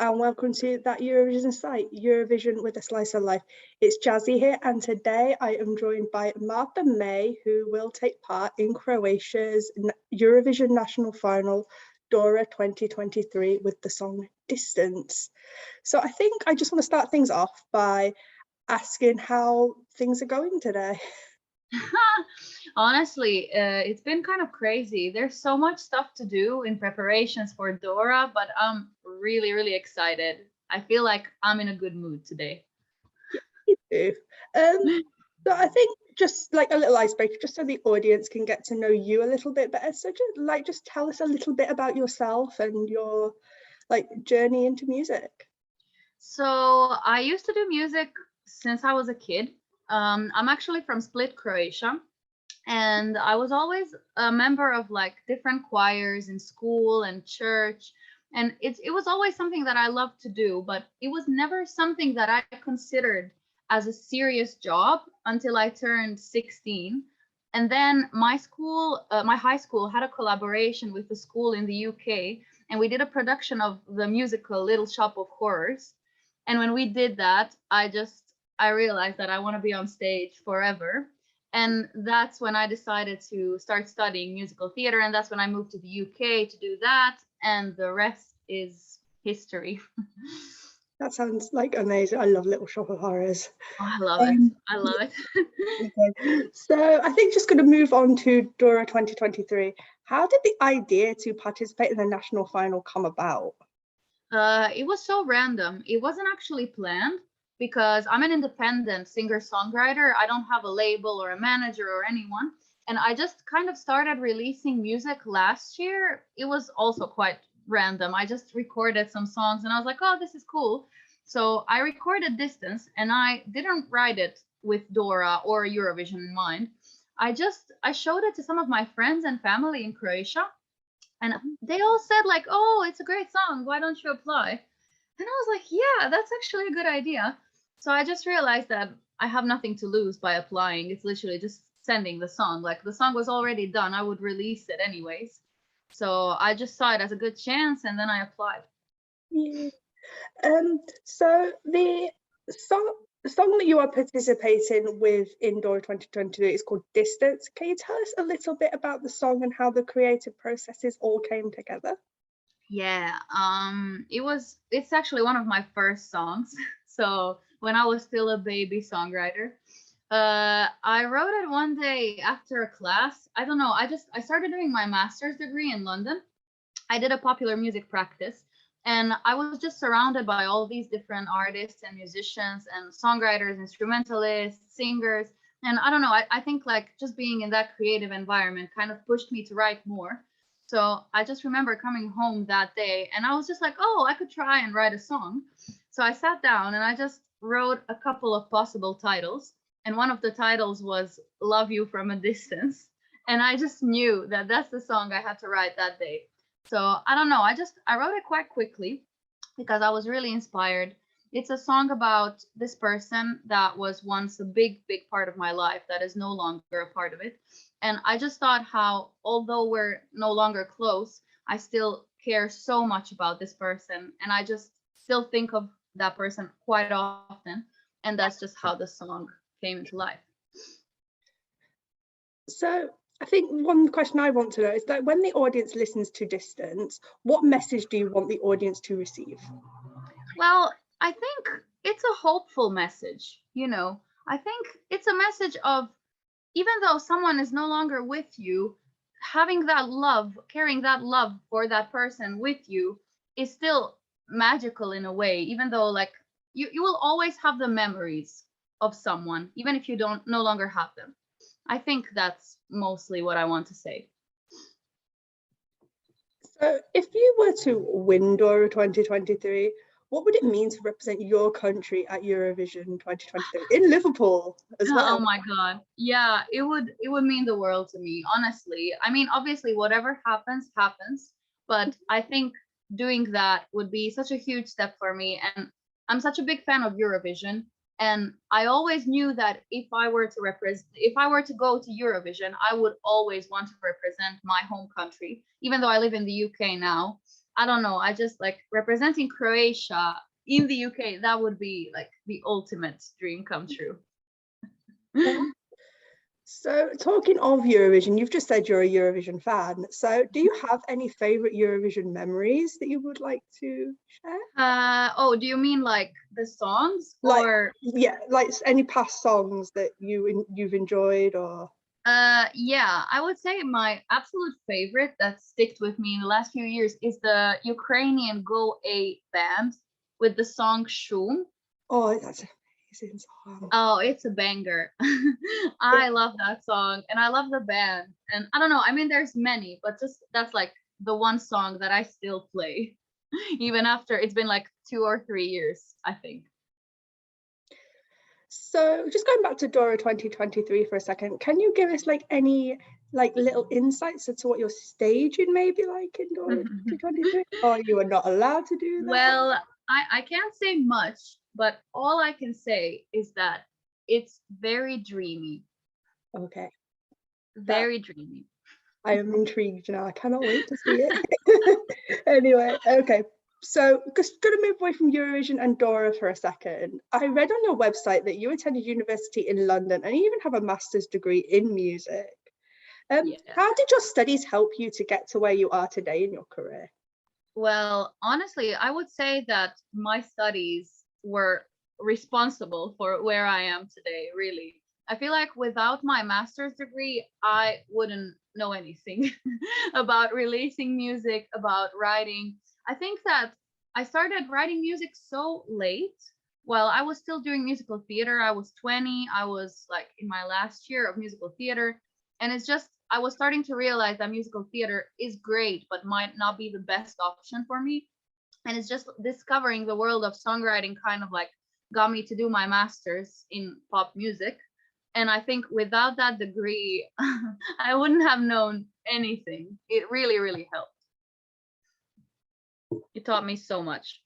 and welcome to that Eurovision site, Eurovision with a Slice of Life. It's Jazzi here, and today I am joined by Martha May, who will take part in Croatia's Eurovision national final, Dora 2023, with the song Distance. So I think I just want to start things off by asking how things are going today. Honestly, it's been kind of crazy. There's so much stuff to do in preparations for Dora, but I'm really, really excited. I feel like I'm in a good mood today. You do. So I think just like a little icebreaker, just so the audience can get to know you a little bit better. So just tell us a little bit about yourself and your journey into music. So I used to do music since I was a kid. I'm actually from Split, Croatia. And I was always a member of different choirs in school and church. And it was always something that I loved to do, but it was never something that I considered as a serious job until I turned 16. And then my high school had a collaboration with a school in the UK, and we did a production of the musical Little Shop of Horrors. And when we did that, I realized that I want to be on stage forever. And that's when I decided to start studying musical theater. And that's when I moved to the UK to do that. And the rest is history. That sounds amazing. I love Little Shop of Horrors. Oh, I love it. I love it. Okay. So I think just going to move on to Dora 2023. How did the idea to participate in the national final come about? It was so random. It wasn't actually planned, because I'm an independent singer-songwriter. I don't have a label or a manager or anyone. And I just kind of started releasing music last year. It was also quite random. I just recorded some songs and I was like, oh, this is cool. So I recorded Distance, and I didn't write it with Dora or Eurovision in mind. I showed it to some of my friends and family in Croatia. And they all said oh, it's a great song. Why don't you apply? And I was like, yeah, that's actually a good idea. So I just realized that I have nothing to lose by applying. It's literally just sending the song. The song was already done. I would release it anyways. So I just saw it as a good chance, and then I applied. Yeah. So the song that you are participating with in Dora 2023 is called Distance. Can you tell us a little bit about the song and how the creative processes all came together? Yeah, it's actually one of my first songs. So when I was still a baby songwriter, I wrote it one day after a class. I don't know. I started doing my master's degree in London. I did a popular music practice, and I was just surrounded by all these different artists and musicians and songwriters, instrumentalists, singers. And I don't know, I think just being in that creative environment kind of pushed me to write more. So I just remember coming home that day and I was just like, oh, I could try and write a song. So I sat down and I just wrote a couple of possible titles. And one of the titles was Love You from a Distance. And I just knew that that's the song I had to write that day. So I don't know, I wrote it quite quickly because I was really inspired. It's a song about this person that was once a big, big part of my life that is no longer a part of it. And I just thought how, although we're no longer close, I still care so much about this person. And I just still think of that person quite often. And that's just how the song came into life. So I think one question I want to know is that when the audience listens to Distance, what message do you want the audience to receive? Well, I think it's a hopeful message, I think it's a message of, even though someone is no longer with you, having that love, carrying that love for that person with you is still magical in a way, even though you will always have the memories of someone, even if you no longer have them. I think that's mostly what I want to say. So if you were to win Dora 2023, what would it mean to represent your country at Eurovision 2023 in Liverpool as well? Oh my God. Yeah, it would mean the world to me, honestly. I mean, obviously, whatever happens, happens. But I think doing that would be such a huge step for me. And I'm such a big fan of Eurovision. And I always knew that if I were to go to Eurovision, I would always want to represent my home country. Even though I live in the UK now, I don't know. I just like representing Croatia in the UK. That would be like the ultimate dream come true. So talking of Eurovision, you've just said you're a Eurovision fan. So do you have any favorite Eurovision memories that you would like to share? Oh, do you mean like the songs Like, or? yeah, like any past songs that you've enjoyed or? Yeah, I would say my absolute favorite that sticked with me in the last few years is the Ukrainian Go A band with the song Shum. Oh, that's an amazing song. Oh, it's a banger. I love that song and I love the band. And I don't know, I mean, there's many, but just that's like the one song that I still play, even after it's been like 2 or 3 years, I think. So just going back to Dora 2023 for a second, can you give us like any like little insights into what your staging may be like in Dora 2023? Or you are not allowed to do that? Well, I can't say much, but all I can say is that it's very dreamy. Okay. Very dreamy. I am intrigued now. I cannot wait to see it. Anyway, okay. So just going to move away from Eurovision and Dora for a second. I read on your website that you attended university in London and you even have a master's degree in music. Yeah. How did your studies help you to get to where you are today in your career? Well, honestly, I would say that my studies were responsible for where I am today, really. I feel like without my master's degree, I wouldn't know anything about releasing music, about writing. I think that I started writing music so late while I was still doing musical theater. I was 20, I was like in my last year of musical theater. And it's just, I was starting to realize that musical theater is great, but might not be the best option for me. And it's just discovering the world of songwriting kind of like got me to do my master's in pop music. And I think without that degree, I wouldn't have known anything. It really, really helped. It taught me so much.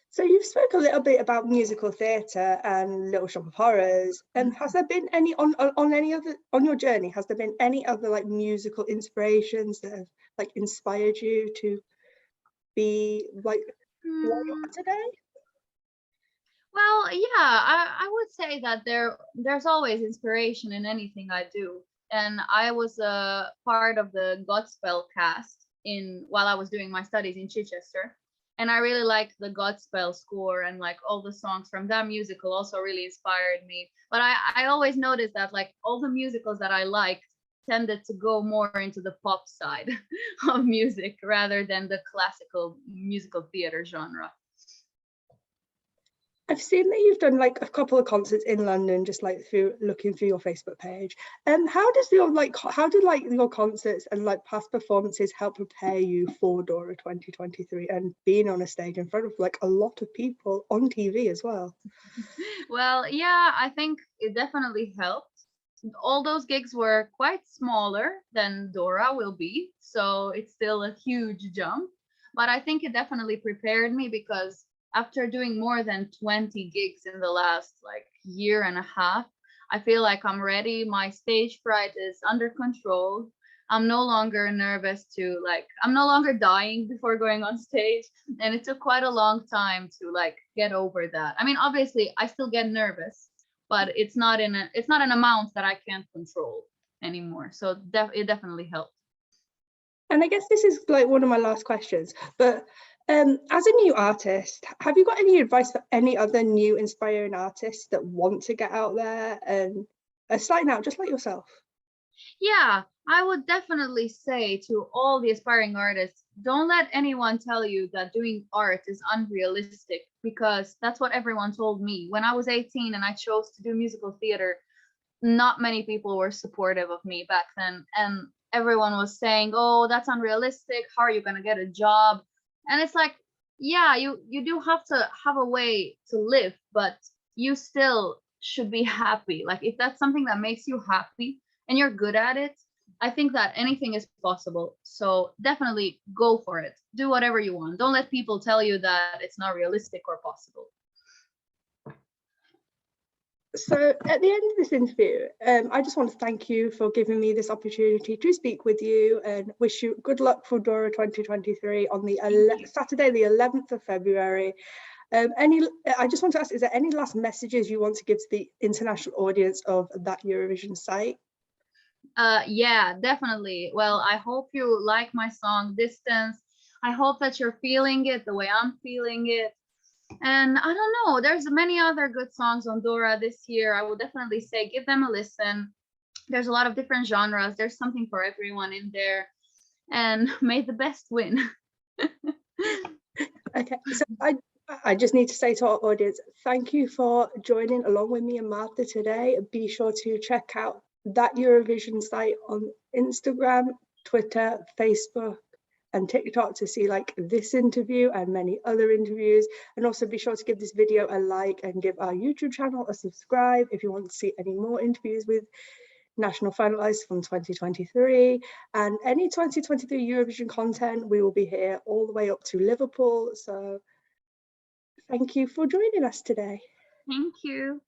So you've spoke a little bit about musical theatre and Little Shop of Horrors. And has there been any on any other on your journey? Has there been any other like musical inspirations that have like inspired you to be like where you are today? Well, yeah, I would say that there's always inspiration in anything I do. And I was a part of the Godspell cast in while I was doing my studies in Chichester. And I really liked the Godspell score and like all the songs from that musical also really inspired me. But I always noticed that like all the musicals that I liked tended to go more into the pop side of music rather than the classical musical theater genre. I've seen that you've done like a couple of concerts in London, just like through looking through your Facebook page. And how did your concerts and like past performances help prepare you for Dora 2023 and being on a stage in front of like a lot of people on TV as well? Well, yeah, I think it definitely helped. All those gigs were quite smaller than Dora will be, so it's still a huge jump. But I think it definitely prepared me because after doing more than 20 gigs in the last like year and a half, I feel like I'm ready. My stage fright is under control. I'm no longer nervous I'm no longer dying before going on stage. And it took quite a long time to like get over that. I mean, obviously I still get nervous, but it's not an amount that I can't control anymore. So it definitely helped. And I guess this is like one of my last questions, but as a new artist, have you got any advice for any other new inspiring artists that want to get out there and are starting out just like yourself? Yeah, I would definitely say to all the aspiring artists, don't let anyone tell you that doing art is unrealistic because that's what everyone told me. When I was 18 and I chose to do musical theater, not many people were supportive of me back then. And everyone was saying, oh, that's unrealistic. How are you going to get a job? And it's like, yeah, you do have to have a way to live, but you still should be happy. Like if that's something that makes you happy and you're good at it, I think that anything is possible. So definitely go for it. Do whatever you want. Don't let people tell you that it's not realistic or possible. So at the end of this interview, I just want to thank you for giving me this opportunity to speak with you and wish you good luck for Dora 2023 on the Saturday, the 11th of February. I just want to ask, is there any last messages you want to give to the international audience of that Eurovision site? Yeah, definitely. Well, I hope you like my song Distance. I hope that you're feeling it the way I'm feeling it. And I don't know, there's many other good songs on Dora this year. I would definitely say give them a listen. There's a lot of different genres. There's something for everyone in there. And may the best win. Okay, so I just need to say to our audience, thank you for joining along with me and Martha today. Be sure to check out that Eurovision site on Instagram, Twitter, Facebook, and TikTok to see like this interview and many other interviews. And also be sure to give this video a like and give our YouTube channel a subscribe if you want to see any more interviews with national finalists from 2023 and any 2023 Eurovision content. We will be here all the way up to Liverpool. So thank you for joining us today. Thank you.